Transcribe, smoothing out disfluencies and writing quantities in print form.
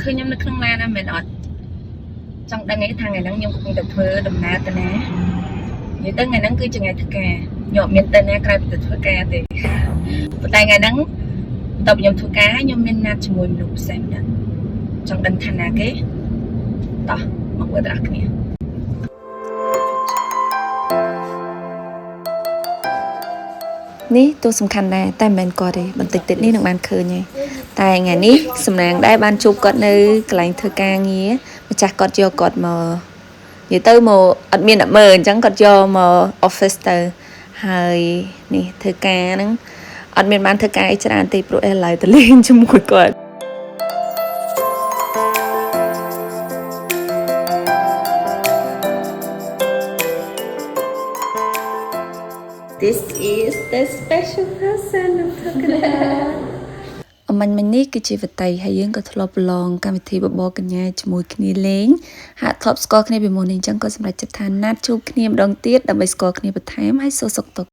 ឃើញខ្ញុំនៅក្នុងឡានណាមែនអត់ចង់ដឹងឯងថាថ្ងៃហ្នឹងខ្ញុំកំពុងតែធ្វើដំណើរទៅណានិយាយទៅថ្ងៃហ្នឹងគឺជាថ្ងៃធ្វើការខ្ញុំអត់មានទៅណាក្រៅពីទៅធ្វើការទេប៉ុន្តែថ្ងៃហ្នឹងបន្ទាប់ពីខ្ញុំធ្វើការខ្ញុំមានណាត់ជាមួយមនុស្សផ្សេងម្នាក់ចង់ដឹងថាណាគេតោះមកមើលទាំងអស់គ្នានេះទូសំខាន់ដែរតែមិនមែនគាត់ទេបន្តិចទៀតនេះនឹងបានឃើញហើយតែថ្ងៃនេះសំណាងដែរបានជួបគាត់នៅកន្លែងធ្វើការងារម្ចាស់គាត់យកគាត់មកនិយាយទៅមកអត់មានអ្នកមើលអញ្ចឹងគាត់យកមក office ទៅហើយនេះធ្វើការហ្នឹងអត់មានបានធ្វើការអីច្រើនទេព្រោះឥឡូវទៅលេងជាមួយគាត់This is the special person I'm talking about អមាញ់មិញនេះគឺជាវតីហើយយើងក៏ធ្លាប់ប្រឡងកម្មវិធីបបរកញ្ញាជាមួយគ្នាលេងហាក់ធ្លាប់ស្គាល់គ្នាពីមុននេះអញ្ចឹងក៏សម្រេចចិត្តថាណាត់ជួបគ្នាម្ដងទៀតដើម្បីស្គាល់គ្នាបន្ថែមហើយសួរសុខទុក្ខ